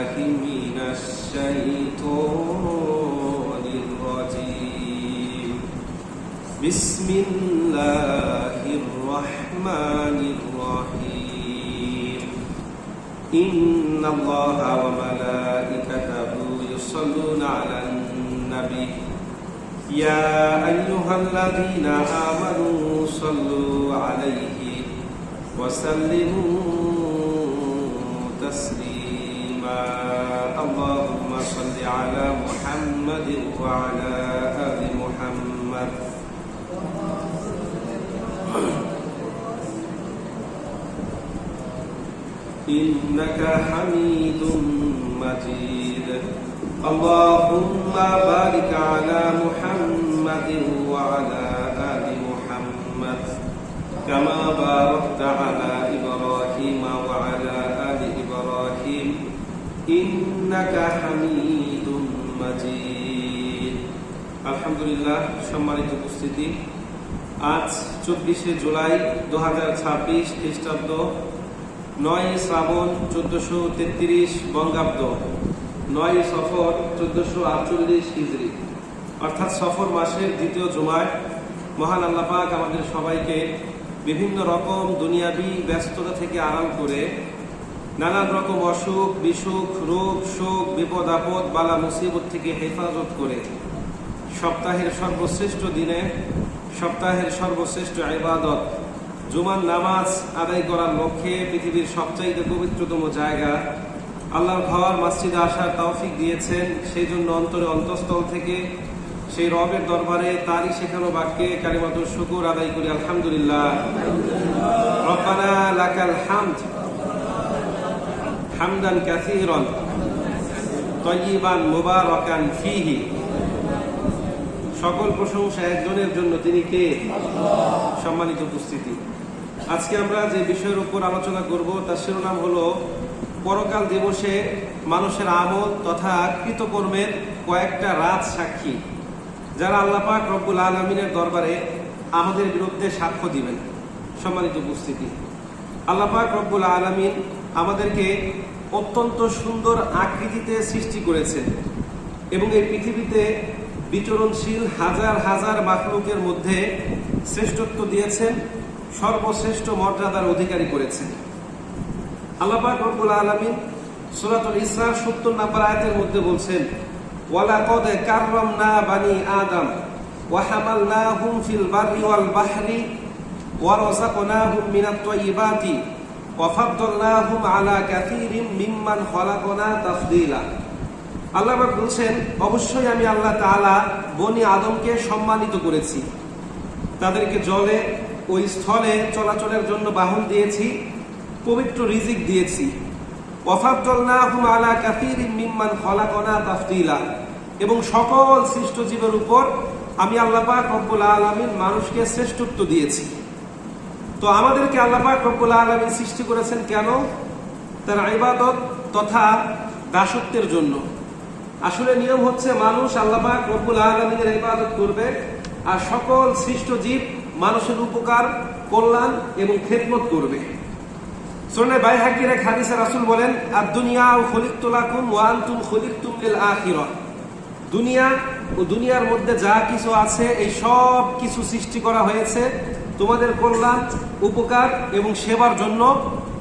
بالله من الشيطان الرجيم بسم الله الرحمن الرحيم إن الله وملائكته يصلون على النبي يا أيها الذين آمنوا صلوا عليه وسلموا تسليما اللهم صل على محمد وعلى آل محمد إنك حميد مجيد اللهم بارك على محمد وعلى آل محمد كما باركت على إبراهيم وعلى آل إبراهيم إنك حميد مجيد الحمد لله সম্মানিত উপস্থিতি আজ 24 জুলাই 2026 খ্রিস্টাব্দ 9 শ্রাবণ 1433 বঙ্গাব্দ 9 সফর 1448 হিজরি অর্থাৎ সফর মাসের দ্বিতীয় জুমায় মহান আল্লাহ পাক আমাদের সবাইকে বিভিন্ন রকম দুনিয়াবি ব্যস্ততা থেকে আরাম করে নানান রকম অসুখ বিসুখ রোগ শোক বিপদ আপদ বালা মুসিবত থেকে হেফাজত করে সপ্তাহের সর্বশ্রেষ্ঠ দিনে সপ্তাহের সর্বশ্রেষ্ঠ ইবাদত জুমার নামাজ আদায় করার লক্ষ্যে পৃথিবীর সবচাইতে পবিত্রতম জায়গা আল্লাহর ঘর মসজিদে আসার তৌফিক দিয়েছেন সেই জন্য অন্তরে অন্তঃস্থল থেকে সেই রবের দরবারে তারই শেখানো বাক্যে কালিমাতুল শুকর আদায় করি আলহামদুলিল্লাহ রব্বানা লাকাল হামদ হামদান কাসীরান তাইয়িবান মুবারাকান ফীহি সকল প্রশংসা একজনের জন্য তিনি কে সম্মানিত উপস্থিতি আজকে আমরা যে বিষয়ের উপর আলোচনা করব তার শিরোনাম হলো পরকাল দিবসে মানুষের আমল তথা কৃতকর্মের কয়েকটা রাত সাক্ষী যারা আল্লাহ পাক রব্বুল আলামিনের দরবারে আমাদের বিরুদ্ধে সাক্ষ্য দিবেন সম্মানিত উপস্থিতি আল্লাহ পাক রব্বুল আলামিন আমাদেরকে অত্যন্ত সুন্দর আকৃতিতে সৃষ্টি করেছেন এবং এই পৃথিবীতে বিচরণশীল হাজার হাজার মাখলুকের মধ্যে শ্রেষ্ঠত্ব দিয়েছেন সর্বশ্রেষ্ঠ মর্যাদার অধিকারী করেছেন আল্লাহ পাক রব্বুল আলামিন সূরাতুল ইসরা 70 নম্বর আয়াতের মধ্যে বলছেন ওয়ালাকাদ কাররামনা বানি আদম ওয়া হামালনাহুম ফিল বাররি ওয়াল বাহরি ওয়া রাযাকনাহুম মিনাত তাইয়্যিবাতি ওয়া ফাদ্দালনাহুম আলা কাসীরিম মিম্মান খালাকনা তাফদীলা আল্লাহ পাক বলছেন অবশ্যই আমি আল্লাহ তাআলা বনি আদমকে সম্মানিত করেছি তাদেরকে জলে ওই স্থলে চলাচলের জন্য বাহন দিয়েছি পবিত্র রিজিক দিয়েছি ওয়াফাদ্দালনাহুম আলা কাসীরিম মিম্মান খালাকনা তাফদীলা এবং সকল সৃষ্ট জীবের উপর আমি আল্লাহ পাক রব্বুল আলামিন মানুষকে শ্রেষ্ঠত্ব দিয়েছি তো আমাদেরকে আল্লাহ পাক রব্বুল আলামিন সৃষ্টি করেছেন কেন তার ইবাদত তথা দাসত্বের জন্য আসলে নিয়ম হচ্ছে মানুষ আল্লাহ পাক রব্বুল আলামিনের ইবাদত করবে আর সকল সৃষ্ট জীব মানুষের উপকার কল্যাণ এবং খেদমত করবে সুনানে বাইহাকির এক হাদিসে রাসূল বলেন আদ-দুনিয়া খুলিকতু লাকুম ওয়া আনতুম খুলিকতুম লিল আখিরাহ দুনিয়া ও দুনিয়ার মধ্যে যা কিছু আছে এই সব কিছু সৃষ্টি করা হয়েছে তোমাদের কল্যাণ উপকার এবং সেবার জন্য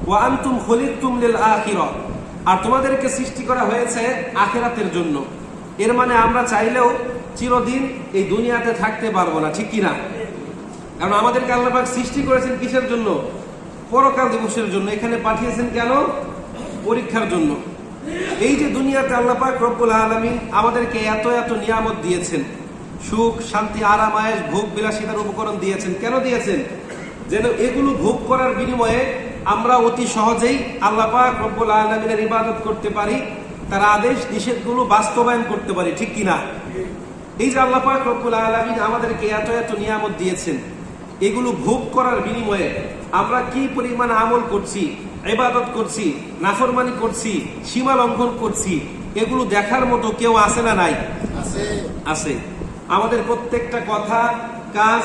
ওয়া আনতুম খুলিকতুম লিল আখিরাহ আর তোমাদেরকে সৃষ্টি করা হয়েছে আখিরাতের জন্য এর মানে আমরা চাইলেও চিরদিন এই দুনিয়াতে থাকতে পারবো না ঠিক কি না কারণ আমাদেরকে আল্লাহ পাক সৃষ্টি করেছেন কিসের জন্য পরকাল দিবসের জন্য এখানে পাঠিয়েছেন কেন পরীক্ষার জন্য এই যে দুনিয়াতে আল্লাহ পাক রব্বুল আলামিন আমাদেরকে এত এত নিয়ামত দিয়েছেন সুখ শান্তি আরাম আয়েশ ভোগ বিলাসিতার উপকরণ দিয়েছেন কেন দিয়েছেন যেন এগুলো ভোগ করার বিনিময়ে আমরা অতি সহজেই আল্লাহ পাক রব্বুল আলামিনের ইবাদত করতে পারি তার আদেশ নিষেধগুলো বাস্তবায়ন করতে পারি ঠিক কিনা এই যে আল্লাহ পাক রব্বুল আলামিন আমাদেরকে এত এত নিয়ামত দিয়েছেন এগুলো ভোগ করার বিনিময়ে আমরা কি পরিমাণ আমল করছি ইবাদত করছি নাফরমানি করছি সীমা লঙ্ঘন করছি এগুলো দেখার মতো কেউ আছে না নাই আছে আমাদের প্রত্যেকটা কথা কাজ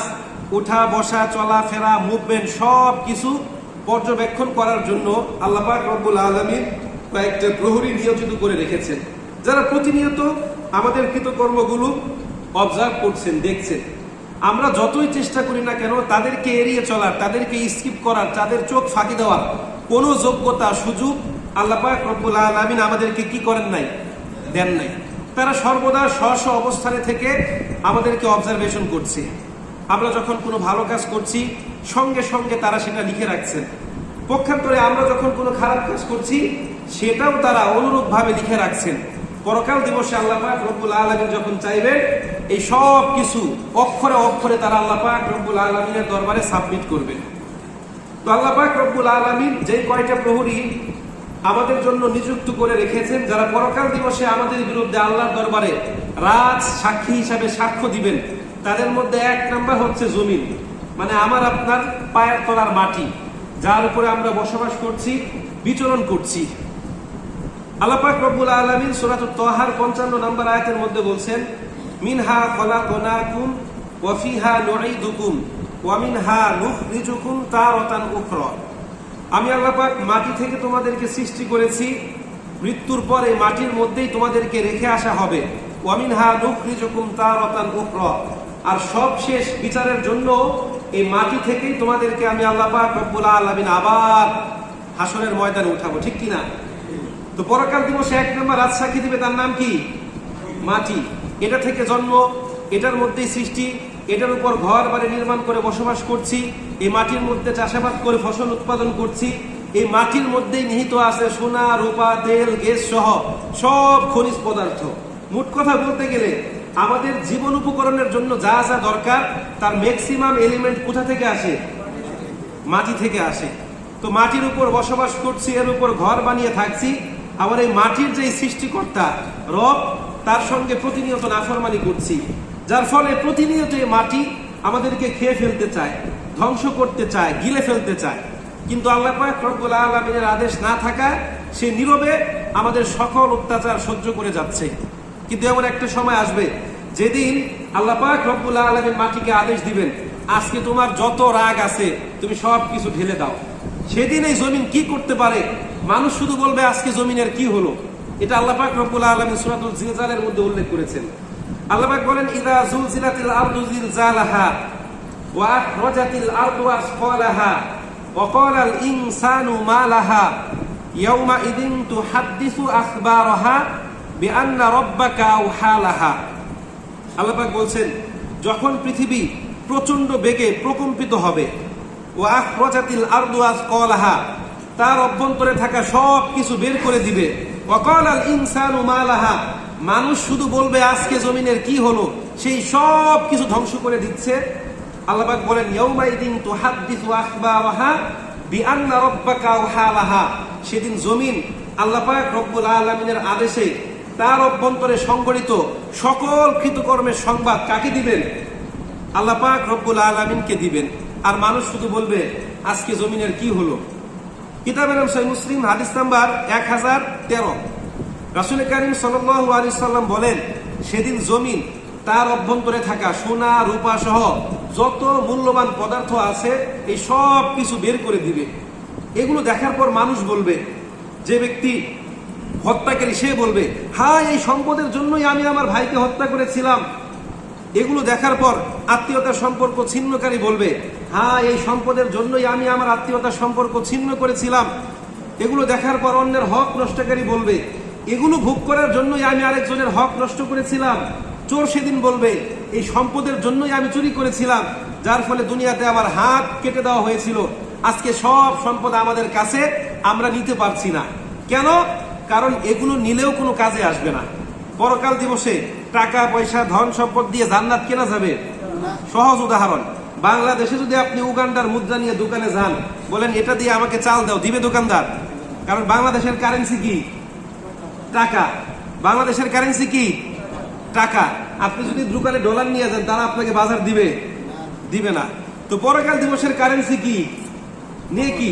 উঠা বসা চলা ফেরা মুভমেন্ট সব কিছু পর্যবেক্ষণ করার জন্য আল্লাহ পাক রব্বুল আলামিন কয়েকটা প্রহরী নিয়োজিত করে রেখেছেন, যারা প্রতিনিয়ত আমাদের কৃতকর্মগুলো অবজার্ভ করছেন, দেখছেন। আমরা যতই চেষ্টা করি না কেন তাদেরকে এড়িয়ে চলার, তাদেরকে স্কিপ করার, তাদের চোখ ফাঁকি দেওয়ার কোনো যোগ্যতা, সুযোগ আল্লাহ পাক রব্বুল আলামিন আমাদেরকে কি করেন নাই, দেন নাই। তারা সর্বদা স্ব অবস্থানে থেকে আমাদেরকে অবজারভেশন করছে। আমরা যখন কোনো ভালো কাজ করছি সঙ্গে সঙ্গে তারা সেটা লিখে রাখছেন। পক্ষান্তরে আমরা যখন কোনো খারাপ কাজ করছি সেটাও তারা অনুরূপভাবে লিখে রাখছেন। পরকাল দিবসে আল্লাহ পাক রব্বুল আলামিন যখন চাইবেন এই সব কিছু অক্ষরে অক্ষরে তারা আল্লাহ পাক রব্বুল আলামিনের দরবারে সাবমিট করবেন। তো আল্লাহ পাক রব্বুল আলামিন যে কয়টা প্রহরী আমাদের জন্য নিযুক্ত করে রেখেছেন, যারা পরকাল দিবসে আমাদের বিরুদ্ধে আল্লাহর দরবারে রাজ সাক্ষী হিসাবে সাক্ষ্য দিবেন, তাদের মধ্যে এক নাম্বার হচ্ছে জমিন, মানে আমার আপনার পায়ের তলার মাটি, যার উপরে আমরা বসবাস করছি, বিচরণ করছি। আল্লাহ পাক রব্বুল আলামিন সূরাতুত তাহার 55 নম্বর আয়াতের মধ্যে বলছেন, মিনহা খলাকনাকুম ওয়া ফিহা নুঈদুকুম ওয়া মিনহা নুখরিজুকুম তারাতান উখরা। আমি আল্লাহ পাক মাটি থেকে তোমাদেরকে সৃষ্টি করেছি, মৃত্যুর পরে মাটির মধ্যেই তোমাদেরকে রেখে আসা হবে। ওয়া মিনহা নুখরিজুকুম তারাতান উখরা, আর সবশেষ বিচারের জন্য এই মাটি থেকেই তোমাদেরকে আমি আল্লাহ পাক রব্বুল আলামিন আবার হাসরের ময়দানে উঠাবো, ঠিক কিনা? তো পরকাল দিবসে এক নম্বর রাজ সাক্ষী দিবে, তার নাম কি? মাটি। এটা থেকে জন্ম, এটার মধ্যেই সৃষ্টি, এটার উপর ঘর বাড়ি নির্মাণ করে বসবাস করছি, এই মাটির মধ্যে চাষাবাদ করে ফসল উৎপাদন করছি, এই মাটির মধ্যেই নিহিত আছে সোনা, রূপা, তেল, গ্যাস সহ সব খনিজ পদার্থ। মোট কথা বলতে গেলে আমাদের জীবন উপকরণের জন্য যা যা দরকার তার ম্যাক্সিমাম এলিমেন্ট কোথা থেকে আসে? মাটি থেকে আসে। তো মাটির উপর বসবাস করছি, এর উপর ঘর বানিয়ে থাকছি, আবার এই মাটির যে সৃষ্টিকর্তা রব, তার সঙ্গে প্রতিনিয়ত নাফরমানি করছি, যার ফলে প্রতিনিয়ত এই মাটি আমাদেরকে খেয়ে ফেলতে চায়, ধ্বংস করতে চায়, গিলে ফেলতে চায়। কিন্তু আল্লাহ পাক রব্বুল আলামিনের আদেশ না থাকায় সে নীরবে আমাদের সকল অত্যাচার সহ্য করে যাচ্ছে। কিন্তু এমন একটা সময় আসবে যেদিন আল্লাহ পাক রব্বুল আলামিন মাটিকে আদেশ দিবেন, আজকে তোমার যত রাগ আছে তুমি সব কিছু ঢেলে দাও। সেদিন এই জমিন কি করতে পারে? মানুষ শুধু বলবে আজকে জমিনের কি হলো। এটা আল্লাহ পাক রব্বুল আলামিন সূরাতুল জিলজালের মধ্যে উল্লেখ করেছেন। আল্লাহ পাক বলেন, ইযা যুলজিলাতিল আরদু জিলজালাহা ওয়া আখরাজাতিল আরদু আসফালাহা ওয়া ক্বালাল ইনসানু মা লাহা ইয়াওমা ইদিন তুহাদ্দিসু আখবারাহা বিআন্না রাব্বাকা আওহা লাহা। আল্লাহ পাক বলছেন, যখন পৃথিবী প্রচন্ড বেগে প্রকম্পিত হবে, ওয়া আখরাজাতিল আরদু আসফালাহা, তার অভ্যন্তরে থাকা সব কিছু বের করে দিবে, ওয়া ক্বালাল ইনসানু মা লাহা, মানুষ শুধু বলবে আজকে জমিনের কি হলো, সেই সব কিছু ধ্বংস করে দিচ্ছে। আল্লাহ পাক বলেন, ইয়াউমা ইদিন তুহাদ্দিসু আখবারাহা বিআন্না রাব্বাকা আওহা লাহা, সেদিন জমিন আল্লাহ পাক রব্বুল আলামিনের আদেশে তার অভ্যন্তরে সংগঠিত সকল কৃতকর্মের সংবাদ কাকে দিবেন? আল্লাহ পাক রব্বুল আলামিনকে দিবেন। আর মানুষ শুধু বলবে আজকে জমিনের কি হলো। কিতাবে নাম সহিহ মুসলিম, হাদিস নাম্বার 1013, রাসূল কারীম সাল্লাল্লাহু আলাইহি সাল্লাম বলেন, সেদিন জমিন তার অভ্যন্তরে থাকা সোনা, রূপা সহ যত মূল্যবান পদার্থ আছে এই সব কিছু বের করে দিবে। এগুলো দেখার পর মানুষ বলবে, যে ব্যক্তি হত্যাকারী সে বলবে, হ্যাঁ এই সম্পদের জন্যই আমি আমার ভাইকে হত্যা করেছিলাম। এগুলো দেখার পর আত্মীয়তার সম্পর্ক ছিন্নকারী বলবে, হ্যাঁ এই সম্পদের জন্যই আমি আমার আত্মীয়তার সম্পর্ক ছিন্ন করেছিলাম। এগুলো দেখার পর অন্যের হক নষ্টকারী বলবে, এগুলো ভোগ করার জন্যই আমি আরেকজনের হক নষ্ট করেছিলাম। চোর সেদিন বলবে, এই সম্পদের জন্যই আমি চুরি করেছিলাম, যার ফলে দুনিয়াতে আমার হাত কেটে দেওয়া হয়েছিল। আজকে সব সম্পদ আমাদের কাছে, আমরা নিতে পারছি না। কেন? কারণ এগুলো নিলেও কোনো কাজে আসবে না। পরকাল দিবসে টাকা পয়সা ধন সম্পদ দিয়ে জান্নাত কেনা যাবে? সহজ উদাহরণ, বাংলাদেশে যদি আপনি উগান্ডার মুদ্রা নিয়ে দোকানে যান, বলেন এটা দিয়ে আমাকে চাল দাও, দিবে দোকানদার? কারণ বাংলাদেশের কারেন্সি কি? টাকা। বাংলাদেশের কারেন্সি কি? টাকা। আপনি যদি দোকানে ডলার নিয়ে যান, তারা আপনাকে বাজার দিবে? দিবে না। তো পরকাল দিবসের কারেন্সি কি? নেকি।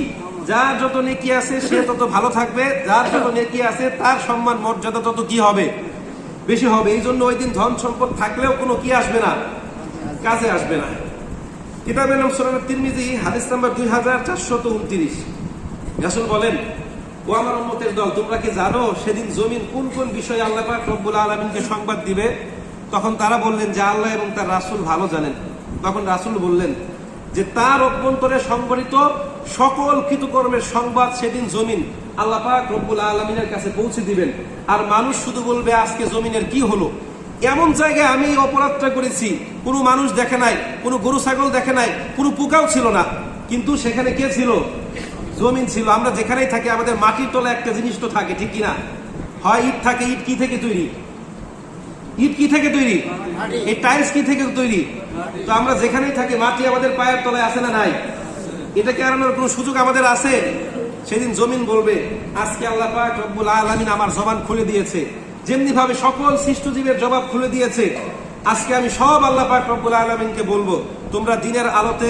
যার যত নেকি আছে সে তত ভালো থাকবে, যার যত নেকি আছে তার সম্মান মর্যাদা তত কি হবে? বেশি হবে। এই জন্য ওই দিন ধন সম্পদ থাকলেও কোনো কি আসবে না, কাজে আসবে না। কিতাবে নাম সুনান তিরমিজি, হাদিস নাম্বার 2429, রাসূল বলেন, ও আমার উম্মতের দল, তোমরা কি জানো সেদিন জমিন কোন কোন বিষয়ে আল্লাহ পাক রব্বুল আলামিনকে সংবাদ দিবে? তখন তারা বললেন যে আল্লাহ এবং তার রাসূল ভালো জানেন। তখন রাসূল বললেন যে তার অভ্যন্তরে সংগঠিত সকল কৃতকর্মের সংবাদ সেদিন জমিন আল্লাহ পাক রব্বুল আলামিনের কাছে পৌঁছে দিবেন। আর মানুষ শুধু বলবে আজকে জমিনের কি হলো, এমন জায়গায় আমি এই অপরাধটা করেছি, কোনো মানুষ দেখে নাই, কোনো গরু ছাগল দেখে নাই, কোনো পোকাও ছিল না, কিন্তু সেখানে কে ছিল? জমিন ছিল। আমরা যেখানেই থাকি আমাদের মাটির তলায় একটা জিনিস তো থাকে, ঠিক কিনা? হয় ইট থাকে। ইট কি থেকে তৈরি? ইট কি থেকে তৈরি? এই টাইলস কি থেকে তৈরি? তো আমরা যেখানেই থাকি মাটি আমাদের পায়ের তলায় আছে না নাই? এটাকে এড়ানোর কোনো সুযোগ আমাদের আছে? সেদিন জমিন বলবে আজকে আল্লাহ পাক রব্বুল আলামিন আমার জবান খুলে দিয়েছে, যেমনি ভাবে সকল সৃষ্টজীবের জবাব খুলে দিয়েছে। আজকে আমি সব আল্লাহ পাক রব্বুল আলামিনকে বলবো, তোমরা দিনের আলোতে,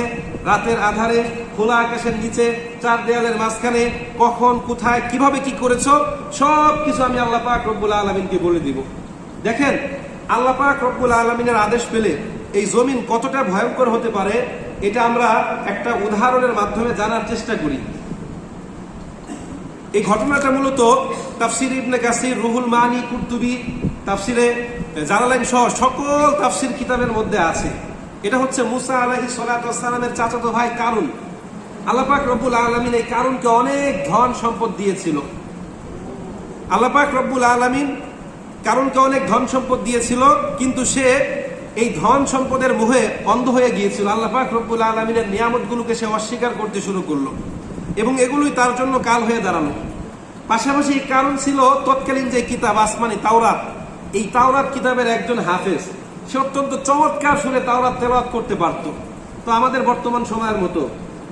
রাতের আধারে, খোলা আকাশের নিচে, চার দেয়ালের মাঝখানে কখন, কোথায়, কিভাবে কি করেছো, সব কিছু আমি আল্লাহ পাক রব্বুল আলামিনকে বলে দিব। দেখেন, আল্লাহ পাক রব্বুল আলামিনের আদেশ পেলে এই জমিন কতটা ভয়ঙ্কর হতে পারে, এটা আমরা একটা উদাহরণের মাধ্যমে জানার চেষ্টা করি। এই ঘটনাটা মূলত তাফসির ইবনে কাসির, রুহুল মানি, কুরতুবী, তাফসিরে জালালাইন সহ সকল তাফসির কিতাবের মধ্যে আছে। এটা হচ্ছে মুসা আলাইহিস সালাতু ওয়াস সালামের চাচাতো ভাই কারুন। আল্লাহ পাক রব্বুল আলামিন এই কারুনকে অনেক ধন সম্পদ দিয়েছিল। আল্লাহ পাক রব্বুল আলামিন কারুনকে অনেক ধন সম্পদ দিয়েছিল, কিন্তু সে এই ধন সম্পদের মোহে অন্ধ হয়ে গিয়েছিল। আল্লাহ পাক রব্বুল আলামিনের নিয়ামতগুলোকে সে অস্বীকার করতে শুরু করলো এবং এগুলোই তার জন্য কাল হয়ে দাঁড়ালো। পাশাপাশি কারণ ছিল তৎকালীন যে কিতাব আসমানি তাওরাত, এই তাওরাত কিতাবের একজন হাফেজ। সে অত্যন্ত চমৎকার সুরে তাওরাত তেলাওয়াত করতে পারত। তো আমাদের বর্তমান সময়ের মতো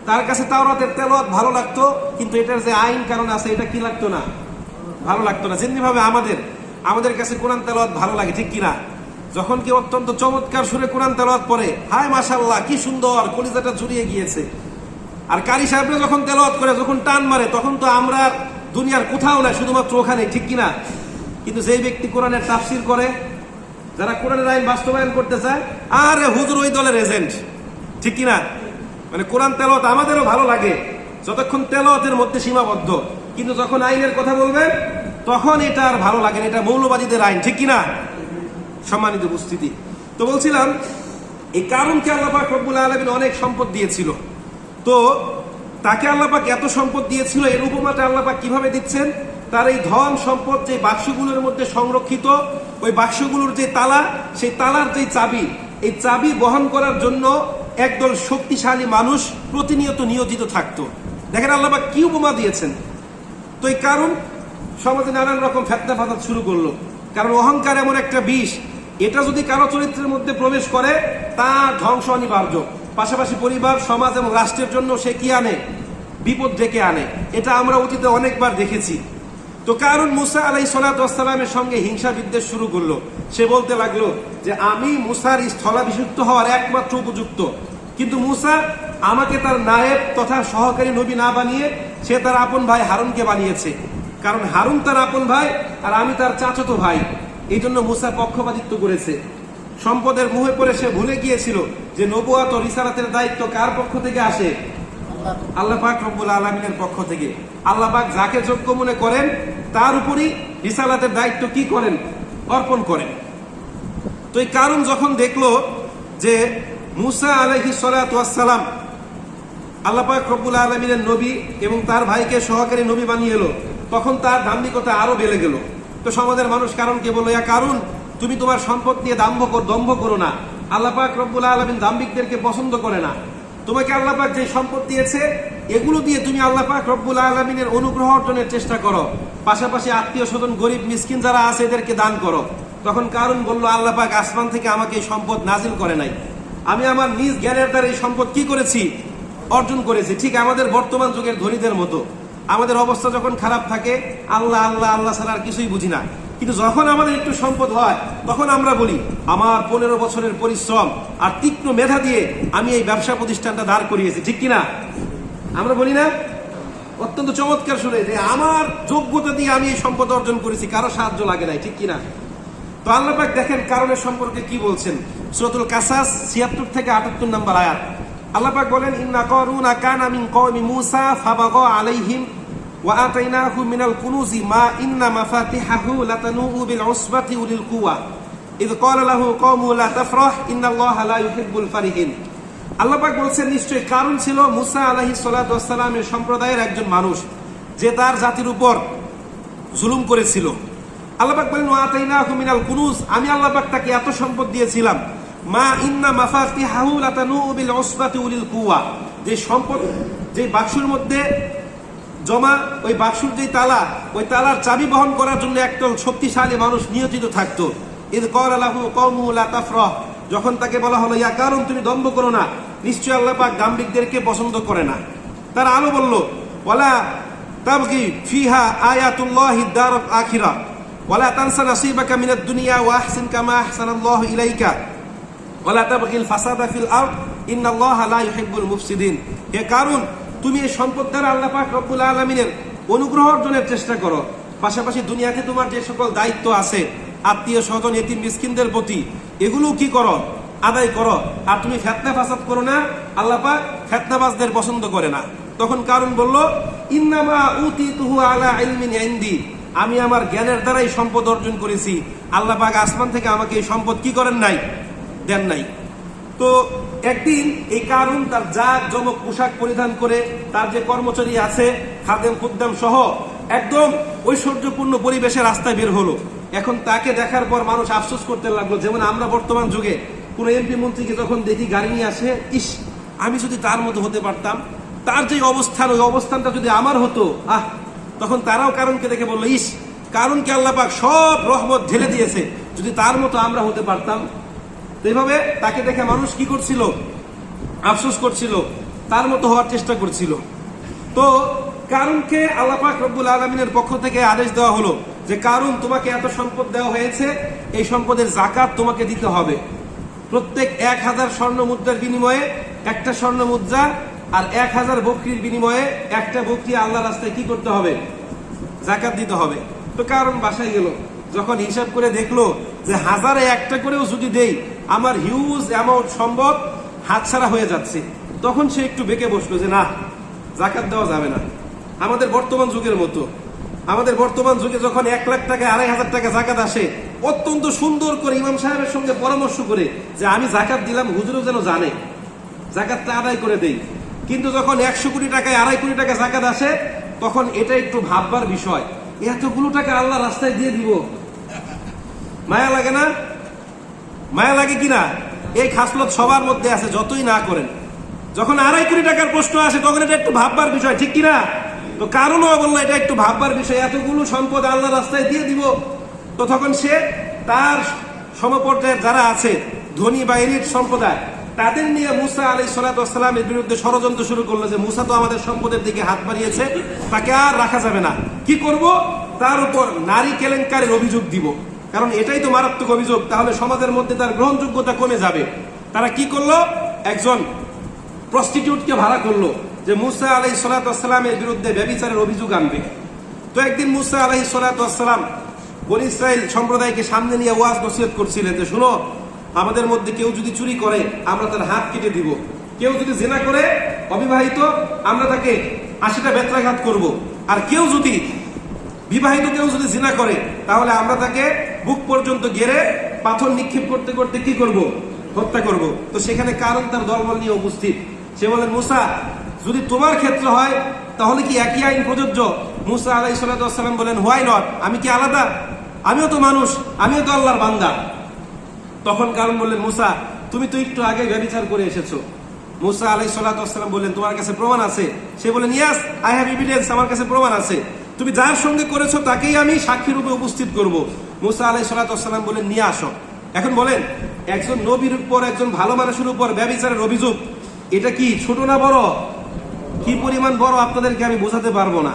তার কাছে তাওরাতের তেলাওয়াত ভালো লাগতো, কিন্তু এটার যে আইন কারণ আছে এটা কি লাগতো না, ভালো লাগতো না। যেমনি ভাবে আমাদের কাছে কোরআন তেলাওয়াত ভালো লাগে, ঠিক কিনা? যখন কেউ অত্যন্ত চমৎকার সুরে কোরআন তেলাওয়াত পড়ে, হায় মাশাআল্লাহ কি সুন্দর, কলিজাটা জুড়িয়ে গিয়েছে। আর কারি সাহেবরা যখন তেলাওয়াত করে, যখন টান মারে, তখন তো আমরা দুনিয়ার কোথাও না, শুধুমাত্র ওখানে, ঠিক কিনা? কিন্তু যেই ব্যক্তি কোরআনের তাফসির করে, যারা কোরআনের আইন বাস্তবায়ন করতে চায়, আরে হুজুর ওই দলের এজেন্ট, ঠিক কিনা? মানে কোরআন তেলাওয়াত আমাদেরও ভালো লাগে যতক্ষণ তেলাওয়াতের মধ্যে সীমাবদ্ধ, কিন্তু যখন আইনের কথা বলবেন তখন এটা আর ভালো লাগে না, এটা মৌলবাদীদের আইন, ঠিক কিনা? সম্মানিত উপস্থিতি, তো বলছিলাম এই কারণকে আল্লাহ পাক রব্বুল আলামিন অনেক সম্পদ দিয়েছিল। তো তাকে আল্লাহ পাক এত সম্পদ দিয়েছিল, এর উপমাটা আল্লাহ পাক কিভাবে দিচ্ছেন? তার এই ধন সম্পদ যে বাক্সগুলোর মধ্যে সংরক্ষিত, ওই বাক্সগুলোর যে তালা, সেই তালার যে চাবি, এই চাবি বহন করার জন্য একদল শক্তিশালী মানুষ প্রতিনিয়ত নিয়োজিত থাকতো। দেখেন আল্লাহ পাক কি উপমা দিয়েছেন। তো এই কারণ সমাজে নানান রকম ফেতনা ফাসাদ শুরু করলো, কারণ অহংকার এমন একটা বিষ, এটা যদি কারো চরিত্রের মধ্যে প্রবেশ করে তা ধ্বংস অনিবার্য। পাশাপাশি পরিবার, সমাজ এবং রাষ্ট্রের জন্য সে কি আনে? বিপদ ডেকে আনে। এটা আমরা অতীতে অনেকবার দেখেছি। তো কারণ মুসা আলাইহিস সালাতু ওয়াস সালামের সঙ্গে হিংসা বিদ্বেষ শুরু করলো। সে বলতে লাগলো যে আমি মুসার স্থলাভিষিক্ত হওয়ার একমাত্র উপযুক্ত, কিন্তু মুসা আমাকে তার নায়েব তথা সহকারী নবী না বানিয়ে সে তার আপন ভাই হারুনকে বানিয়েছে। কারণ হারুন তার আপন ভাই আর আমি তার চাচাতো ভাই, এই জন্য মুসা পক্ষপাতিত্ব করেছে। সম্পদের মুহে পড়ে সে ভুলে গিয়েছিল যে নবুয়াত ও রিসালাতের দায়িত্ব কার পক্ষ থেকে আসে? আল্লাহ পাক রব্বুল আলামিনের পক্ষ থেকে। আল্লাহ পাক যাকে যোগ্য মনে করেন তার উপরই রিসালাতের দায়িত্ব কি করেন? অর্পণ করেন। তো এই কারণ যখন দেখলো যে মুসা আলাইহিস সালাতু ওয়াস সালাম আল্লাহ পাক রব্বুল আলামিনের নবী এবং তার ভাইকে সহকারী নবী বানিয়ে এলো, তখন তার দাম্ভিকতা আরো বেড়ে গেল। তো সমাজের মানুষ কারণকে বললো, ইয়া কারণ, তুমি তোমার সম্পদ নিয়ে দম্ভ করো না। আল্লাহ পাক রব্বুল আলামিন দাম্ভিকদেরকে পছন্দ করে না। তোমাকে আল্লাহ পাক যে সম্পদ দিয়েছে এগুলো দিয়ে তুমি আল্লাহ পাক রব্বুল আলামিনের অনুগ্রহ অর্জনের চেষ্টা করো, পাশাপাশি আত্মীয় স্বজন, গরিব মিসকিন যারা আছে এদেরকে দান করো। তখন কারণ বলল, আল্লাহ পাক আসমান থেকে আমাকে এই সম্পদ নাজিল করে নাই, আমি আমার নিজ জ্ঞানের দ্বারা এই সম্পদ কি করেছি? অর্জন করেছি। ঠিক আমাদের বর্তমান যুগের ধনীদের মতো আমাদের অবস্থা যখন খারাপ থাকে, আল্লাহ আল্লাহ আল্লাহ ছাড়া আর কিছুই বুঝি না, কিন্তু যখন আমাদের একটু সম্পদ হয় তখন আমরা বলি আমার 15 বছরের পরিশ্রম আর তীক্ষ্ণ মেধা দিয়ে আমি এই ব্যবসা প্রতিষ্ঠানটা দাঁড় করিয়েছি, ঠিক কিনা? আমরা বলি না অত্যন্ত চমৎকার শুনে যে আমার যোগ্যতা দিয়ে আমি এই সম্পদ অর্জন করেছি, কারো সাহায্য লাগে নাই, ঠিক কিনা? তো আল্লাহ পাক দেখেন কারণের সম্পর্কে কি বলছেন। সূরাতুল কাসাস 76 থেকে 78 নম্বর আয়াত। আল্লাহ পাক বলেন, ইন্না কারুনা কানা মিন কওমি মূসা ফাবাগা আলাইহিম ওয়া আতাইনাহু মিনাল কুনুজি মা ইন্না মাফাতিহাহু লাতানূউ বিল উসবাতি উলিল কুওয়া ইয ক্বালা লাহু কওমু লা তাফরাহ ইন্নাল্লাহা লা ইউহিব্বুল ফারিহিন। আল্লাহ পাক বলছেন, নিশ্চয়ই কারণ ছিল মুসা আলাইহিস সালাতু ওয়াস সালামের সম্প্রদায়ের একজন মানুষ, যে তার জাতির উপর জুলুম করেছিল। আল্লাহ পাক বলেন, ওয়া আতাইনাহু মিনাল কুনুজ, আমি আল্লাহ পাক তাকে এত সম্পদ দিয়েছিলাম, মা ইন্না মাফাতিহাহু লাতানূউ বিল উসবাতি উলিল কুওয়া, যে সম্পদ যে বাক্সের মধ্যে জমা, ওই বাক্সুর যে তালা, ওই তালার চাবি বহন করার জন্য একদল শক্তিশালী মানুষ নিয়োজিত থাকতো। ইয ক্বালা লাহু কওমু লা তাফরাহ, যখন তাকে বলা হলো, ইয়া কারণ তুমি দম্ভ করো না, নিশ্চয় আল্লাহ পাক দাম্ভিকদেরকে পছন্দ করে না। তারা আলো বলল, ওয়ালা তাবগি ফিহা আয়াতুল্লাহি দারুল আখিরাহ ওয়ালা তানসা নাসিবাকা মিনাদ দুনিয়া ওয়া আহসিন কামা আহসানাল্লাহু ইলাইকা ওয়ালা তাবগিল ফাসাদা ফিল আরদ ইন্নাল্লাহা লা ইউহিব্বুল মুফসিদিন। হে কারণ, তুমি এই সম্পদ দ্বারা আল্লাহ পাক রব্বুল আলামিনের অনুগ্রহ অর্জনের চেষ্টা করো, পাশাপাশি দুনিয়াতে তোমার যে সকল দায়িত্ব আছে আত্মীয় স্বজন এতিম মিসকিনদের প্রতি, এগুলো কি করো, আদায় করো। আর তুমি ফিতনা ফাসাদ করো না, আল্লাহ পাক ফিতনাবাজদের পছন্দ করে না। তখন কারণ বলল, ইন্নামা উতিতুহু আলা ইলমিন ইনদি, আমি আমার জ্ঞানের দ্বারাই সম্পদ অর্জন করেছি, আল্লাহ পাক আসমান থেকে আমাকে এই সম্পদ কি করেন নাই, দেন নাই। তো একদিন এই কারণ তার জাক জমক পোশাক পরিধান করে, তার যে কর্মচারী আছে খাদেম খুদ্দাম সহ একদম ঐশ্বর্যপূর্ণ পরিবেশে রাস্তায় বের হলো। এখন তাকে দেখার পর মানুষ আফসোস করতে লাগলো, যেমন আমরা বর্তমান যুগে কোন এমপি মন্ত্রীকে যখন দেখি গাড়ি নিয়ে আসে, ইস আমি যদি তার মতো হতে পারতাম, তার যে অবস্থান ওই অবস্থানটা যদি আমার হতো, তখন তারাও কারণকে দেখে বললো, ইস কারণকে আল্লাহ পাক সব রহমত ঢেলে দিয়েছে, যদি তার মতো আমরা হতে পারতাম। তো এইভাবে তাকে দেখে মানুষ কি করছিল, আফসোস করছিল, তার মতো হওয়ার চেষ্টা করছিল। তো কারণকে আল্লাহ পাক রব্বুল আলামিনের পক্ষ থেকে আদেশ দেওয়া হলো যে, কারণ তোমাকে এত সম্পদ দেওয়া হয়েছে, এই সম্পদের যাকাত তোমাকে দিতে হবে। প্রত্যেক 1000 স্বর্ণ মুদ্রার বিনিময়ে একটা স্বর্ণ মুদ্রা, আর 1000 বকরির বিনিময়ে একটা বকরি আল্লাহ রাস্তায় কি করতে হবে, যাকাত দিতে হবে। তো কারণ বাসায় গেল, যখন হিসাব করে দেখলো যে 1000-এ একটা করেও যদি দেই, আমার হিউজ অ্যামাউন্ট সম্পদ হাতছাড়া হয়ে যাচ্ছে, তখন সে একটু বেঁকে বসলো যে না, যাকাত দেওয়া যাবে না। আমাদের বর্তমান যুগের মতো, আমাদের বর্তমান যুগে যখন 1 লাখ টাকা 2500 টাকা যাকাত আসে, অত্যন্ত সুন্দর করে ইমাম সাহেবের সঙ্গে পরামর্শ করে যে আমি যাকাত দিলাম, হুজুরও যেন জানে, যাকাতটা আদায় করে দেই। কিন্তু যখন 100 কোটি টাকায় 2.5 কোটি টাকা যাকাত আসে, তখন এটা একটু ভাববার বিষয়, এতগুলো টাকা আল্লাহ রাস্তায় দিয়ে দিব, মায়া লাগে না? মায়া লাগে কিনা? এই খাসলত সবার মধ্যে আছে, যতই না করেন। যখন 2.5 কোটি টাকার প্রশ্ন আসে, তখন এটা একটু ভাববার বিষয়, ঠিক কিনা? তো কারণও বললো এটা একটু ভাববার বিষয়, এতগুলো সম্পদ আল্লাহ রাস্তায় দিয়ে দিব। তো তখন সে তার সমপর্যায়ের যারা আছে, ধনী বা এলিট সম্প্রদায়, তাদের নিয়ে মুসা আলাইহিস সালাতু ওয়াস সালামের বিরুদ্ধে ষড়যন্ত্র শুরু করলো যে মুসা তো আমাদের সম্পদের দিকে হাত বাড়িয়েছে, তাকে আর রাখা যাবে না। কি করব? তার উপর নারী কেলেঙ্কারির অভিযোগ দিব, কারণ এটাই তো মারাত্মক অভিযোগ, তাহলে সমাজের মধ্যে তার গ্রহণযোগ্যতা কমে যাবে। তারা কি করলো? একজন প্রস্টিটিউটকে ভাড়া করলো যে মুসা আলাইহিস সালাতু ওয়াস সালামের বিরুদ্ধে ব্যভিচারের অভিযোগ আনবে। তো একদিন মুসা আলাইহিস সালাতু ওয়াস সালাম বনী ইসরাইল সম্প্রদায়কে সামনে নিয়ে ওয়াজ নসিহত করছিলেন যে, শুনো, আমাদের মধ্যে কেউ যদি চুরি করে আমরা তার হাত কেটে দিব, কেউ যদি জিনা করে অবিবাহিত আমরা তাকে 80টা বেত্রাঘাত করব, আর কেউ যদি বিবাহিত কেউ যদি জিনা করে তাহলে আমরা তাকে বুক পর্যন্ত গেড়ে পাথর নিক্ষেপ করতে করতে কি করব? হত্যা করব। তো সেখানে কারণ তার দলবল নিয়ে উপস্থিত। সে বলেন, মুসা, যদি তোমার ক্ষেত্র হয় তাহলে কি একই আইন প্রযোজ্য? মুসা আলাইহিস সালাতু ওয়াস সালাম বলেন, হোয়াই নট, আমি কি আলাদা? আমিও তো মানুষ, আমিও তো আল্লাহর বান্দা। তখন কারণ বললেন, মুসা, তুমি তো একটু আগে ব্যভিচার করে এসেছো। মুসা আলাইহিস সালাতু ওয়াস সালাম বললেন, তোমার কাছে প্রমাণ আছে? সে বলেন, ইয়েস, আই হ্যাভ এভিডেন্স, আমার কাছে প্রমাণ আছে। তুমি যার সঙ্গে করেছো তাকেই আমি সাক্ষী রূপে উপস্থিত করব। মুসা আলাইহিস সালাতু ওয়াস সালাম বলেন, নিয়ে আসো। এখন বলেন, একজন নবীর উপর, একজন ভালো মানুষের উপর ব্যভিচারের অভিযোগ, এটা কি ছোট না বড়? কি পরিমাণ বড় আপনাদেরকে আমি বোঝাতে পারবো না।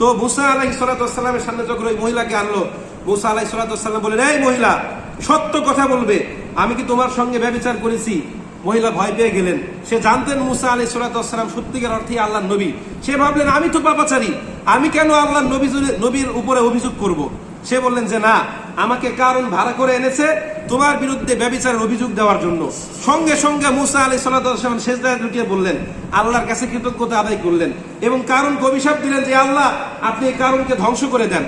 তো মুসা আলাইহিস সালাতু ওয়াস সালামের সামনে যখন ওই মহিলাকে আনলো, মুসা আলাইহিস সালাতু ওয়াস সালাম বলেন, এই মহিলা, সত্য কথা বলবে, আমি কি তোমার সঙ্গে ব্যভিচার করেছি? মহিলা ভয় পেয়ে গেলেন। সে জানতেন মুসা আলাইহিস সালাতু ওয়াস সালাম সত্যিকার অর্থে আল্লাহর নবী। সে ভাবলেন, আমি তো পাপাচারী, আমি কেন আল্লাহর নবীর উপরে অভিযোগ করব? সে বললেন যে, না, আমাকে কারণ ভাড়া করে এনেছে তোমার বিরুদ্ধে ব্যভিচারের অভিযোগ দেওয়ার জন্য। সঙ্গে সঙ্গে মুসা আলাইহিস সালাম সেজদায় লুটিয়ে বললেন, আল্লাহর কাছে কৃতজ্ঞতা আদায় করলেন এবং কারণকে অভিশাপ দিলেন যে আল্লাহ আপনি এই কারণকে ধ্বংস করে দেন।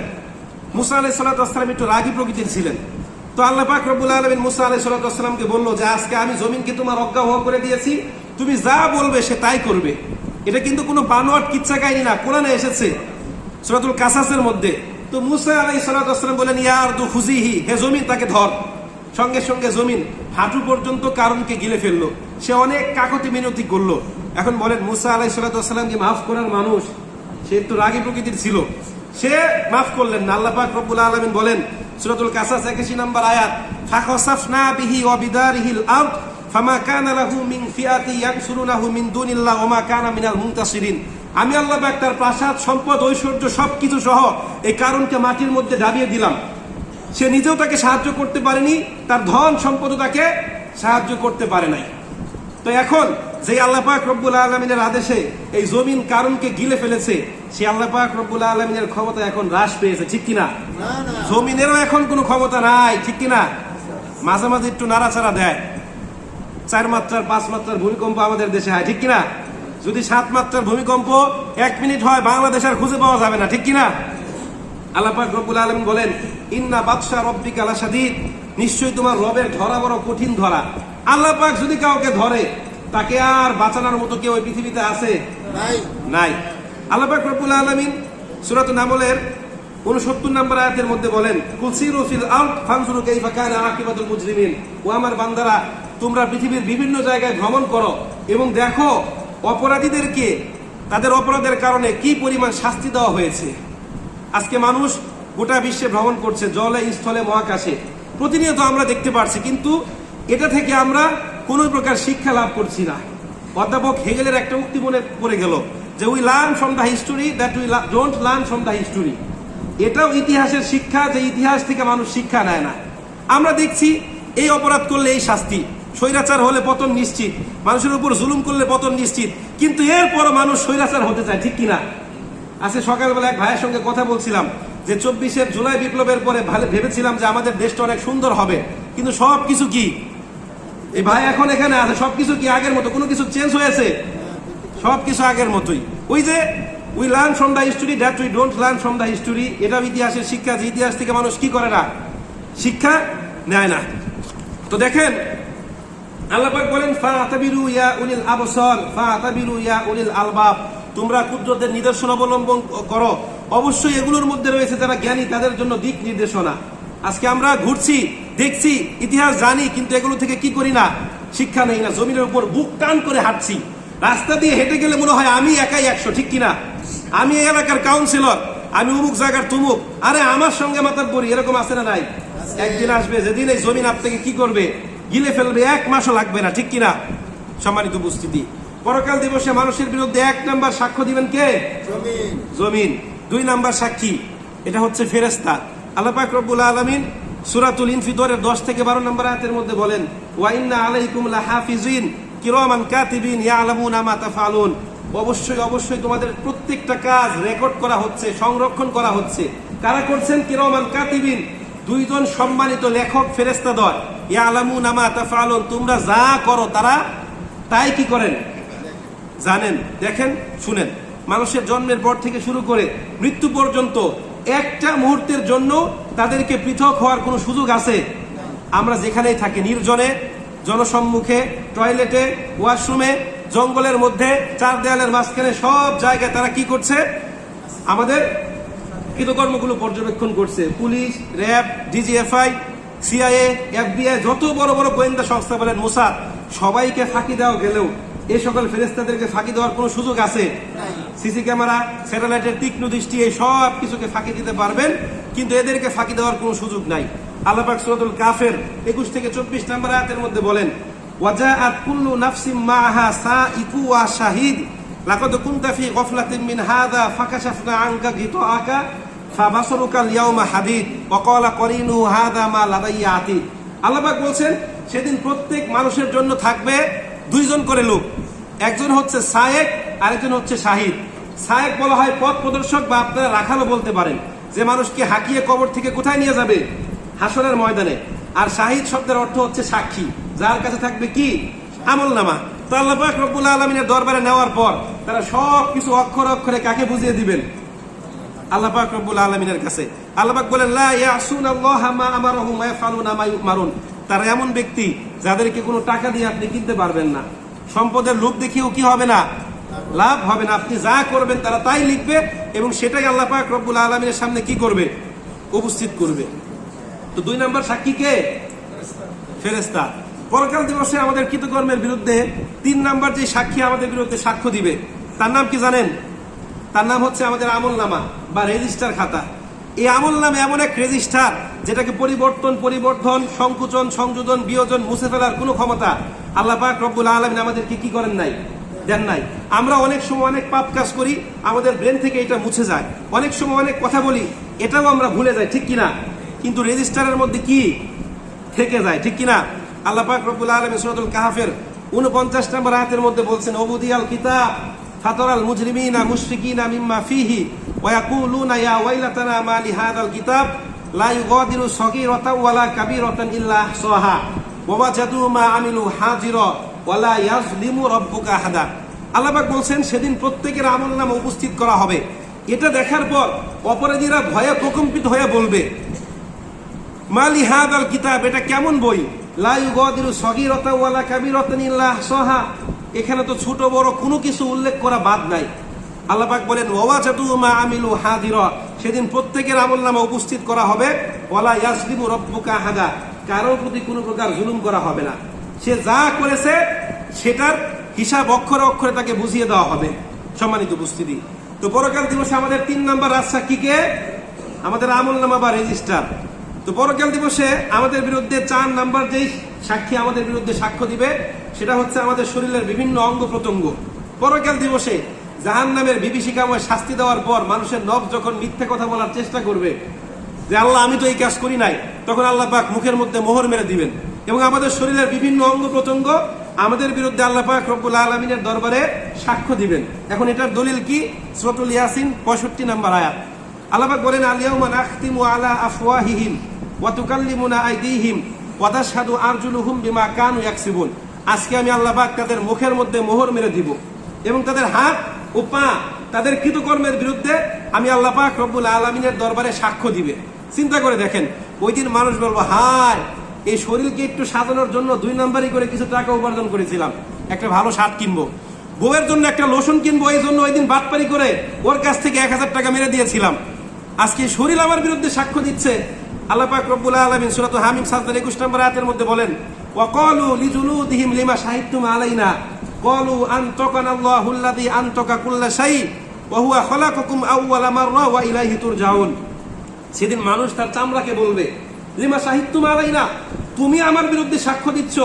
মুসা আলাইহিস সালাম একটু রাগী প্রকৃতির ছিলেন। তো আল্লাহ পাক রব্বুল আলামিন মুসা আলাইহিস সালামকে বলল যে আজকে আমি জমিনকে তোমার অজ্ঞাবহ করে দিয়েছি, তুমি যা বলবে সে তাই করবে। এটা কিন্তু কোনো বানোয়াট কিচ্ছা কাহিনী না, কোরআনে এসেছে সূরাতুল কাসাসের মধ্যে। তো মুসা আলাইহিস সালাম বলেন, ইয়া আরদু খুযিহি, হে জমিন তাকে ধর। সঙ্গে সঙ্গে জমিন হাঁটু পর্যন্ত কারণকে গিলে ফেললো। সে অনেক কাকতি মিনতি করলো। এখন বলেন মুসা আলাইহিস সালাম কি মাফ করার মানুষ? সে একটু রাগী প্রকৃতির ছিল, সে মাফ করলেন না। আল্লাহ পাক রব্বুল আলামিন বলেন সূরাতুল কাসাস 81 নম্বর আয়াত, ফাখাসাফনা বিহি ওয়া বিদারিহিল আরদ ফামা কানা লাহু মিন ফিআতি ইয়ানসুরুনাহু মিন দুনিল্লাহ ওয়া মা কানা মিনাল মুনতাসিরিন। আমি আল্লাহ পাক তার প্রাসাদ, সম্পদ, ঐশ্বর্য সবকিছু সহ এই কারণকে মাটির মধ্যে দাবিয়ে দিলাম। সে নিজেও তাকে সাহায্য করতে পারেনি, তার ধন সম্পদও তাকে সাহায্য করতে পারে নাই। তো এখন যে আল্লাহ পাক রব্বুল আলামিনের আদেশে এই জমিন কারণকে গিলে ফেলেছে, সে আল্লাহ পাক রব্বুল আলামিনের ক্ষমতা এখন হ্রাস পেয়েছে, ঠিক কিনা? জমিনেরও এখন কোনো ক্ষমতা নাই, ঠিক কিনা? মাঝে মাঝে একটু নাড়াচাড়া দেয়। 4 মাত্রার 5 মাত্রার ভূমিকম্প আমাদের দেশে হয়, ঠিক কিনা? যদি 7 মাত্রার ভূমিকম্প 1 মিনিট হয়, বাংলাদেশ আর খুঁজে পাওয়া যাবে না, ঠিক কিনা? আল্লাহ পাক রব্বুল আলামিন বলেন, ইন্না বাতশা রাব্বিকা লাশাদীদ, নিশ্চয়ই তোমার রবের ধরা বড় কঠিন ধরা। আল্লাহ পাক যদি কাউকে ধরে, তাকে আর বাঁচানোর মতো কেউ এই পৃথিবীতে আছে? নাই। আল্লাহ পাক রব্বুল আলামিন সূরাতুন নামলের 69 নম্বর আয়াতের মধ্যে বলেন, কুলসিরু ফিল আরদ ফানজুরু কাইফা কানা আকিবাতুল মুজরিমিন। ও আমার বান্দারা, তোমরা পৃথিবীর বিভিন্ন জায়গায় ভ্রমণ করো এবং দেখো অপরাধীদেরকে তাদের অপরাধের কারণে কি পরিমাণ শাস্তি দেওয়া হয়েছে। আজকে মানুষ গোটা বিশ্বে ভ্রমণ করছে, জলে, স্থলে, মহাকাশে, প্রতিনিয়ত আমরা দেখতে পাচ্ছি, কিন্তু এটা থেকে আমরা কোনো প্রকার শিক্ষা লাভ করছি না। অধ্যাপক হেগেলের একটা উক্তি মনে পড়ে গেল যে we learn from the history that we don't learn from the history. এটাও ইতিহাসের শিক্ষা, যে ইতিহাস থেকে মানুষ শিক্ষা নেয় না। আমরা দেখছি এই অপরাধ করলে এই শাস্তি, স্বৈরাচার হলে পতন নিশ্চিত, মানুষের উপর জুলুম করলে পতন নিশ্চিত, কিন্তু এরপরও মানুষ স্বৈরাচার হতে চায়, ঠিক কিনা? আজকে সকালবেলা এক ভাইয়ের সঙ্গে কথা বলছিলাম যে 24শে জুলাই বিপ্লবের পরে ভেবেছিলাম যে আমাদের দেশটা অনেক সুন্দর হবে, কিন্তু সবকিছু কি, এই ভাই এখন এখানে আছে, সবকিছু কি আগের মতো? কোনো কিছু চেঞ্জ হয়েছে? সবকিছু আগের মতোই। ওই যে we learn from the history that we don't learn from the history, এটাও ইতিহাসের শিক্ষা, যে ইতিহাস থেকে মানুষ কি করে না, শিক্ষা নেয় না। তো দেখেন আল্লাহ পাক বলেন, ফাতাবিরু ইয়া উলিল আবসার ফাতাবিরু ইয়া উলিল আলবাব, তোমরা কুদরতের নিদর্শন অবলম্বন করো, অবশ্যই এগুলোর মধ্যে রয়েছে যারা জ্ঞানী, তাদের জন্য দিক নির্দেশনা। আজকে আমরা ঘুরছি, দেখছি, ইতিহাস জানি, কিন্তু এগুলো থেকে কি করি না, শিক্ষা নেই না। জমিনের উপর বুক টান করে হাঁটছি, রাস্তা দিয়ে হেঁটে গেলে মনে হয় আমি একাই 100, ঠিক কিনা? আমি এই এলাকার কাউন্সিলর, আমি অমুক জায়গার তুমুক, আরে আমার সঙ্গে মাতাব্বরি, এরকম আছে না নাই? একদিন আসবে যেদিন এই জমিন আপনাকে কি করবে, গিলে ফেলবে, 1 মাসও লাগবে না, ঠিক কিনা? সম্মানিত উপস্থিতি, পরকাল দিবসে মানুষের বিরুদ্ধে 1 নাম্বার সাক্ষ্য দিবেন কে? জমিন। 2 নাম্বার সাক্ষী এটা হচ্ছে ফেরেশতা। আল্লাহ পাক রব্বুল আলামিন সূরাতুল ইনফিতরের 10 থেকে 12 নম্বর আয়াতের মধ্যে বলেন, ওয়া ইন্না আলাইকুম লাহাফিজিন কিরামান কাতিবিন ইয়ালামুনা মা তাফআলুন, অবশ্যই অবশ্যই তোমাদের প্রত্যেকটা কাজ রেকর্ড করা হচ্ছে, সংরক্ষণ করা হচ্ছে। কারা করছেন? কিরামান কাতিবিন, 2 জন সম্মানিত লেখক ফেরেশতাদ্বয়, ইয়ালামুনা মা তাফআলুন, তোমরা যা করো তারা তাই কি করেন, জানেন। দেখেন, শুনেন, মানুষের জন্মের পর থেকে শুরু করে মৃত্যু পর্যন্ত একটা মুহূর্তের জন্য তাদেরকে পৃথক হওয়ার কোনো সুযোগ আছে? আমরা যেখানেই থাকি, নির্জনে, জনসম্মুখে, টয়লেটে, ওয়াশরুমে, জঙ্গলের মধ্যে, 4 দেয়ালের মাঝখানে, সব জায়গায় তারা কি করছে? আমাদের কৃতকর্মগুলো পর্যবেক্ষণ করছে। Police, RAB, DGFI, CIA, FBI, যত বড় বড় গোয়েন্দা সংস্থা বলেন, মোসাদ, সবাইকে ফাঁকি দেওয়া গেলেও এই সকল ফেরেশতাদেরকে ফাঁকি দেওয়ার কোনো সুযোগ আছে? সিসি ক্যামেরা, স্যাটেলাইটের তীক্ষ্ণ দৃষ্টি, এই সব কিছুকে ফাঁকি দিতে পারবেন, কিন্তু এদেরকে ফাঁকি দেওয়ার কোনো সুযোগ নাই। আল্লাহ পাক সূরাতুল কাফের 21 থেকে 24 নম্বর আয়াতের মধ্যে বলেন, ওয়াজাআত কুল্লু নাফসিম মাআহা সাইকু ওয়া শাহিদ লাকাদ কুনতা ফি গাফলাতিন মিন হাযা ফাকাশাফনা আনকা গিতাআকা ফাবাসরুকা আল-ইয়াওমা হাদিদ ওয়া ক্বালা করিনু হাযা মা লাদাইয়া আতীদ। আল্লাহ পাক বলছেন, সেদিন প্রত্যেক মানুষের জন্য থাকবে 2 জন করে লোক, একজন হচ্ছে সায়েক, আরেকজন হচ্ছে শাহিদ। সায়েক বলা হয় পথ প্রদর্শক, বা আপনারা রাখালও বলতে পারেন, যে মানুষকে হাঁকিয়ে কবর থেকে কোথায় নিয়ে যাবে, হাসরের ময়দানে। আর শাহিদ শব্দের অর্থ হচ্ছে সাক্ষী, যার কাছে থাকবে কি আমলনামা। তো আল্লাহ পাক রব্বুল আলামিনের দরবারে নেওয়ার পর তারা সব কিছু অক্ষরে অক্ষরে কাকে বুঝিয়ে দিবেন? আল্লাহ পাক রব্বুল আলামিনের কাছে। আল্লাহ পাক বলেন লা ইয়াসুনাল্লাহা মা আমারহুম ওয়া ইয়াফআলুনা মা ইউমারুন। তারা এমন ব্যক্তি যাদেরকে কোনো টাকা দিয়ে আপনি কিনতে পারবেন না, সম্পদের লোভ দেখিয়েও কি হবে না, লাভ হবে না। আপনি যা করবেন তারা তাই লিখবে এবং সেটাই আল্লাহ পাক রব্বুল আলামিনের সামনে কি করবে, উপস্থিত করবে। তো 2 নম্বর সাক্ষী কে? ফেরেশতা। পরকাল দিবসে আমাদের কৃতকর্মের বিরুদ্ধে 3 নম্বর যে সাক্ষী আমাদের বিরুদ্ধে সাক্ষ্য দিবে তার নাম কি জানেন? তার নাম হচ্ছে আমাদের আমলনামা বা রেজিস্টার খাতা। এই আমলনামা এমন এক রেজিস্টার যেটাকে পরিবর্ধন, সংকুচন, সংযোজন, বিয়োজন, মুছে ফেলার কোনো ক্ষমতা আল্লাহ পাক রব্বুল আলামিন আমাদেরকে কি করেন নাই, দেন নাই। আমরা অনেক সময় অনেক পাপ কাজ করি, আমাদের ব্রেন থেকে এটা মুছে যায়। অনেক সময় অনেক কথা বলি, এটাও আমরা ভুলে যাই, ঠিক কিনা? কিন্তু রেজিস্টারের মধ্যে কি থেকে যায়, ঠিক কিনা? আল্লাহ পাক রব্বুল আলামিন সূরাতুল কাহফের 49 নম্বর আয়াতের মধ্যে বলছেন ওবুদিয়াল কিতাব ফাতারাল মুজরিমিনা মুশফিকিনা মিম্মা ফিহি ওয়া ইয়াকুলুনা ইয়া ওয়াইলাতানা মা লিহাদাল কিতাব লা ইউগাদিরু সগীরাতান ওয়ালা কাবীরাতান ইল্লা আহসাহা ওয়া ওয়াজাদু মা আমিলু হাজিরা ওয়ালা ইয়াজলিমু রাব্বুকা আহাদা। আল্লাহ পাক বলছেন সেদিন প্রত্যেকের আমলনামা উপস্থিত করা হবে। এটা দেখার পর অপরাধীরা ভয়ে প্রকম্পিত হয়ে বলবে মা লিহাদাল কিতাব, এটা কেমন বই? লা ইউগাদিরু সগীরাতান ওয়ালা কাবীরাতান ইল্লা আহসাহা, এখানে তো ছোট বড় কোনো কিছু উল্লেখ করা বাদ নাই। আল্লাহ পাক বলেন ওয়াজাদু মা আমিলু হাজিরা, সেদিন প্রত্যেকের আমলনামা উপস্থিত করা হবে। ওয়ালা ইয়াজলিমু রাব্বুকা আহাদা, কারোর প্রতি কোনো প্রকার জুলুম করা হবে না। সে যা করেছে সেটার হিসাব অক্ষরে অক্ষরে তাকে বুঝিয়ে দেওয়া হবে। সম্মানিত উপস্থিতি, তো পরকাল দিবসে আমাদের 3 নম্বর রাজসাক্ষী কে? আমাদের আমলনামা বা রেজিস্টার। তো পরকাল দিবসে আমাদের বিরুদ্ধে 4 নম্বর যেই সাক্ষী আমাদের বিরুদ্ধে সাক্ষ্য দিবে সেটা হচ্ছে আমাদের শরীরের বিভিন্ন অঙ্গ প্রত্যঙ্গ। পরকাল দিবসে জাহান্নামের বিভীষিকাময় শাস্তি দেওয়ার পর মানুষের নফস যখন মিথ্যে কথা বলার চেষ্টা করবে যে আল্লাহ আমি তো এই কাজ করি নাই, তখন আল্লাহ পাক মুখের মধ্যে মোহর মেরে দিবেন এবং আমাদের শরীরের বিভিন্ন অঙ্গ প্রত্যঙ্গ আমাদের বিরুদ্ধে আল্লাহ পাক রব্বুল আলামিনের দরবারে সাক্ষ্য দিবেন। এখন এটার দলিল কি? সূরাতুল ইয়াসিন 65 নম্বর আয়াত। আল্লাহ পাক বলেন আল ইয়াউমা নাখতিমু আলা আফওয়াহিহিম ওয়া তুকাল্লিমুনা আইদিহিম ওয়া তাশহাদু আরজুলুহুম বিমা কানু ইয়াকসিবুন। আজকে আমি আল্লাহ পাক তাদের মুখের মধ্যে মোহর মেরে দিব এবং তাদের হাত ও পা তাদের কৃতকর্মের বিরুদ্ধে আমি আল্লাহ পাক রব্বুল আলামিনের দরবারে সাক্ষ্য দিবে। চিন্তা করে দেখেন, ওই দিন মানুষ বলবো হায় এই শরীরকে একটু সাজানোর জন্য 2 নাম্বারই করে কিছু টাকা উপার্জন করেছিলাম, একটা ভালো শার্ট কিনবো, বউয়ের জন্য একটা লোশন কিনবো, এই জন্য ওই দিন বাটপারি করে ওর কাছ থেকে 1000 টাকা মেরে দিয়েছিলাম। আজকে শরীর আমার বিরুদ্ধে সাক্ষ্য দিচ্ছে। আল্লাহ পাক রব্বুল আলামিন সূরা হামিম 21 নম্বর আয়াতের মধ্যে বলেন ওয়াকালু লিজুলুদিহিম লিমা শাহিদতুম আলাইনা ক্বালু আনতাকানাল্লাহু আল্লাযী আনতাকা কুল্লা শাই ওয়া হুয়া খালাকাকুম আউওয়ালা মাররা ওয়া ইলাইহি তুরজাউন। সেদিন মানুষ তার চামড়াকে বলবে লিমা শাহিদতুম আলাইনা, তুমি আমার বিরুদ্ধে সাক্ষ্য দিচ্ছ।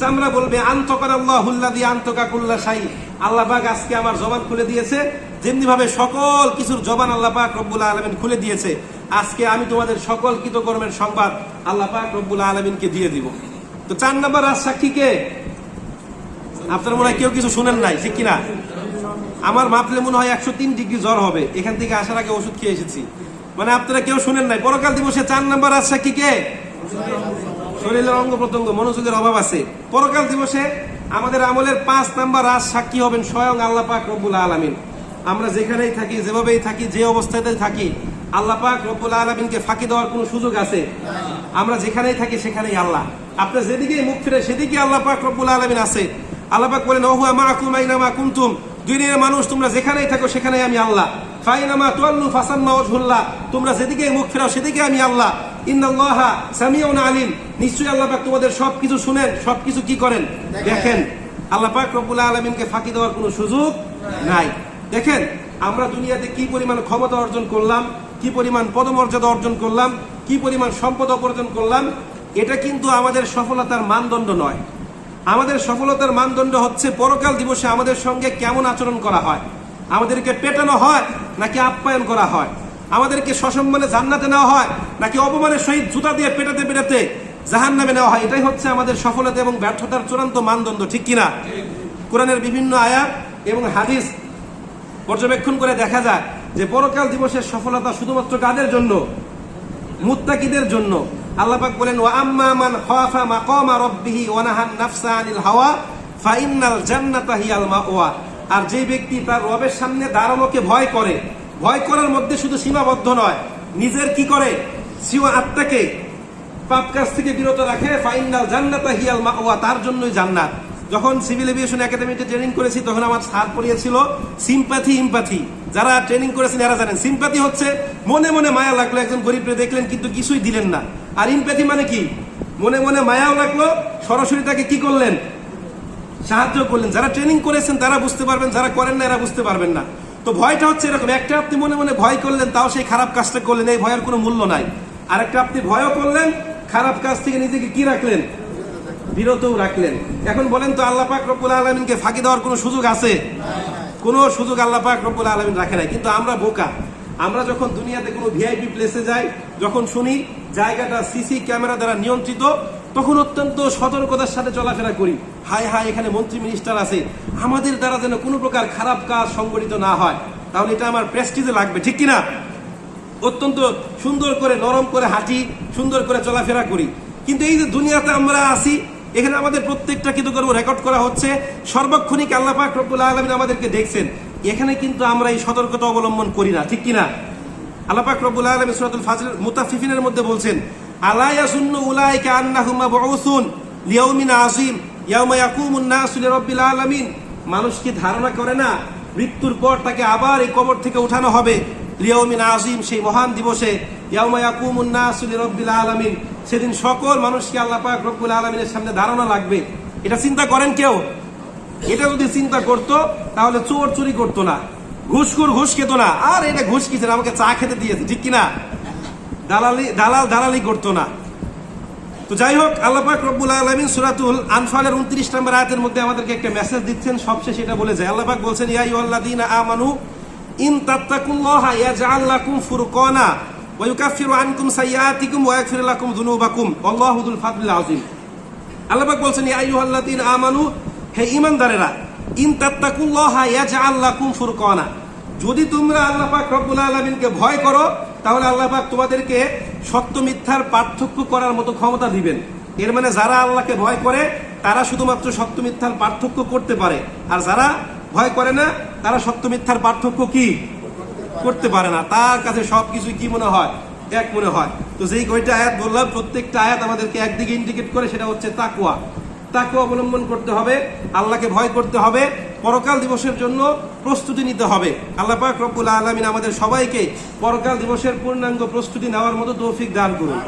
চামড়া বলবে আনতাকানাল্লাহু আল্লাযী আনতাকা কুল্লা শাই, আল্লাহ পাক আজকে আমার জবান খুলে দিয়েছে, যেমনি ভাবে সকল কিছুর জবান আল্লাহ পাক রব্বুল আলামিন খুলে দিয়েছে। আজকে আমি তোমাদের সকল কৃতকর্মের সংবাদ আল্লাহ পাক রব্বুল আলামিনকে দিয়ে দিব। তো 4 নম্বর রাজসাক্ষী কে? আপনারা মনে হয় কেউ কিছু শুনেন নাই, ঠিক কিনা? আমার মাপলে মনে হয় 103 ডিগ্রি জ্বর হবে, এখান থেকে আসার আগে ওষুধ খেয়ে এসেছি। মানে আপনারা কেউ শুনেন নাই। পরকাল দিবসে 4 নম্বর রাজসাক্ষী কে? শরীরের অঙ্গ প্রত্যঙ্গ। মনোযোগের অভাব আছে। পরকাল দিবসে আমাদের আমলের 5 নম্বর রাজসাক্ষী হবেন স্বয়ং আল্লাহ পাক রব্বুল আলামিন। আমরা যেখানেই থাকি, যেভাবেই থাকি, যে অবস্থাতেই থাকি, আল্লাহ পাক রব্বুল আলামিনকে ফাঁকি দেওয়ার কোনো সুযোগ আছে? আমরা যেখানেই থাকি সেখানেই আল্লাহ। আপনার যেদিকেই মুখ ফিরে সেদিকে আল্লাহ পাক রব্বুল আলামিন আছে। আল্লাহ পাক বলেন ওয়া হুয়া মাআকুম আইনামা কুনতুম, দুনিয়ার মানুষ তোমরা যেখানেই থাকো সেখানেই আমি আল্লাহ। ফাইনামা তুআল্লু ফাসাম্মা ওয়াজহুল্লাহ, তোমরা যেদিকেই মুখ ফেরাও সেদিকে আমি আল্লাহ। ইন্নাল্লাহা সামিউন আলিম, নিশ্চয়ই আল্লাহ পাক তোমাদের সবকিছু শুনেন, সবকিছু কি করেন দেখেন। আল্লাহ পাক রব্বুল আলামিনকে ফাঁকি দেওয়ার কোনো সুযোগ নাই। দেখেন আমরা দুনিয়াতে কি পরিমাণ ক্ষমতা অর্জন করলাম, কি পরিমাণ পদমর্যাদা অর্জন করলাম, কি পরিমাণ সম্পদ অর্জন করলাম, এটা কিন্তু আমাদের সফলতার মানদণ্ড নয়। আমাদের সফলতার মানদণ্ড হচ্ছে পরকাল দিবসে আমাদের সঙ্গে কেমন আচরণ করা হয়, আমাদেরকে পেটানো হয় নাকি আপ্যায়ন করা হয়, আমাদেরকে সসম্মানে জান্নাতে নেওয়া হয় নাকি অপমানের সহিত জুতা দিয়ে পেটাতে পেটাতে জাহান্নামে নেওয়া হয়। এটাই হচ্ছে আমাদের সফলতা এবং ব্যর্থতার চূড়ান্ত মানদণ্ড, ঠিক কিনা? কোরআনের বিভিন্ন আয়াত এবং হাদিস পর্যবেক্ষণ করে দেখা যায় যে পরকাল দিবসের সফলতা শুধুমাত্র কাদের জন্য? মুত্তাকিদের জন্য। আল্লাহ পাক বলেন ওয়া আম্মা মান খাফা মাকামা রাব্বিহি ওয়া নাহান নাফসা আনিল হাওয়া ফাইন্নাল জান্নাতা হিয়াল মাওয়া। আর যে ব্যক্তি তার রবের সামনে দাঁড়ানোকে ভয় করে, ভয় করার মধ্যে শুধু সীমাবদ্ধ নয়, নিজের কি করে সিওয়া আত্মাকে পাপ কাজ থেকে বিরত রাখে, ফাইনাল জান্নাতা হিয়াল মাওয়া, তার জন্যই জান্নাত। যখন সিভিল এভিয়েশন একাডেমিতে ট্রেনিং করেছি তখন আমার স্যার পড়িয়েছিল সিম্প্যাথি ইম্প্যাথি। যারা ট্রেনিং করেছেন এরা জানেন সিম্প্যাথি হচ্ছে মনে মনে মায়া লাগলো, একজন গরিবকে দেখলেন কিন্তু কিছুই দিলেন না। আর ইম্প্যাথি মানে কি, মনে মনে মায়াও লাগলো, সরাসরি তাকে কি করলেন, সাহায্য করলেন। যারা ট্রেনিং করেছেন তারা বুঝতে পারবেন, যারা করেন না এরা বুঝতে পারবেন না। তো ভয়টা হচ্ছে এরকম, একটা আপনি মনে মনে ভয় করলেন, তাও সেই খারাপ কাজটা করলেন, এই ভয়ের কোনো মূল্য নাই। আরেকটা আপনি ভয়ও করলেন, খারাপ কাজ থেকে নিজেকে কি রাখলেন, বিরতও রাখলেন। এখন বলেন তো আল্লাহ পাক রব্বুল আলামিনকে ফাঁকি দেওয়ার কোনো সুযোগ আছে? কোনো সুযোগ আল্লাহ পাক রব্বুল আলামিন রাখে নাই। কিন্তু আমরা বোকা, আমরা যখন দুনিয়াতে কোনো ভিআইপি প্লেসে যাই, যখন শুনি জায়গাটা সিসি ক্যামেরা দ্বারা নিয়ন্ত্রিত, তখন অত্যন্ত সতর্কতার সাথে চলাফেরা করি। হায় হায়, এখানে মন্ত্রী মিনিস্টার আছে, আমাদের দ্বারা যেন কোনো প্রকার খারাপ কাজ সংগঠিত না হয়, তাহলে এটা আমার প্রেস্টিজে লাগবে, ঠিক কিনা? অত্যন্ত সুন্দর করে নরম করে হাঁটি, সুন্দর করে চলাফেরা করি। কিন্তু এই যে দুনিয়াতে আমরা আছি, এখানে আমাদের প্রত্যেকটা কিন্তু রেকর্ড করা হচ্ছে, সর্বক্ষণিক আল্লাহ পাক রব্বুল আলামিন আমাদেরকে দেখছেন। এখানে কিন্তু আমরা এই সতর্কতা অবলম্বন করি না, ঠিক কিনা? আল্লাহ পাক রব্বুল আলামিন সূরাতুল ফাজরের মুতাফফিফিনের মধ্যে বলছেন আলা ইয়াজুন্নু উলাইকা আন্নাহুম মাবউসুন লিয়াউমিন আযীম ইয়াওমা ইয়াকুমুন নাসু লিরাব্বিল আলামিন। মানুষ কি ধারণা করে না মৃত্যুর পর তাকে আবার এই কবর থেকে উঠানো হবে, লিয়াউমিন আযীম, সেই মহান দিবসে, ইয়াওমা ইয়াকুমুন নাসু লিরাব্বিল আলামিন, সেদিন সকল মানুষকে আল্লাহ পাক রব্বুল আলামিনের সামনে দাঁড়ানো লাগবে। এটা চিন্তা করেন কেউ? এটা যদি চিন্তা করতো তাহলে চোর চুরি করতো না, ঘুষখোর ঘুষ খেতো না, আর এটা ঘুষ কিছে আমাকে চা খেতে দিয়েছে, ঠিক কিনা? দালালি করতো না। তো যাই হোক, আল্লাহ পাক রব্বুল আলামিন সূরাতুল আনফালের 29 নম্বর আয়াতের মধ্যে আমাদেরকে একটা মেসেজ দিচ্ছেন, সবশেষে এটা বলে যায়। আল্লাহ পাক বলছেন ইয়া আইয়ুহাল্লাযীনা আমানু ইন তাত্তাকুল্লাহা ইয়াজআল লাকুম ফুরকানা ওয়া ইউকাফিরু আনকুম সাইয়্যাতিকুম ওয়া ইয়াগফির লাকুম যুনুবাকুম ওয়াল্লাহু যুল ফাদলিল আযীম। আল্লাহ পাক বলছেন ইয়া আইয়ুহাল্লাযীনা আমানু, হে ঈমানদারেরা, ইন তাত্তাকুল্লাহা ইয়াজআল লাকুম ফুরকানা, যদি তোমরা আল্লাহ পাক রব্বুল আলামিনকে ভয় করো তাহলে আল্লাহ পাক তোমাদেরকে সত্য মিথ্যার পার্থক্য করার মতো ক্ষমতা দিবেন। এর মানে যারা আল্লাহকে ভয় করে তারা শুধুমাত্র সত্য মিথ্যার পার্থক্য করতে পারে, আর যারা ভয় করে না তারা সত্য মিথ্যার পার্থক্য কি করতে পারে না। তার কাছে সবকিছু কি মনে হয়, এক মনে হয়। তো যেই কয়টা আয়াত বললাম, প্রত্যেকটা আয়াত আমাদেরকে একদিকে ইন্ডিকেট করে, সেটা হচ্ছে তাকওয়া। তাকওয়া অবলম্বন করতে হবে, আল্লাহকে ভয় করতে হবে, পরকাল দিবসের জন্য প্রস্তুতি নিতে হবে। আল্লাহ পাক রব্বুল আলামিন আমাদের সবাইকে পরকাল দিবসের পূর্ণাঙ্গ প্রস্তুতি নেওয়ার মতো তৌফিক দান করুন।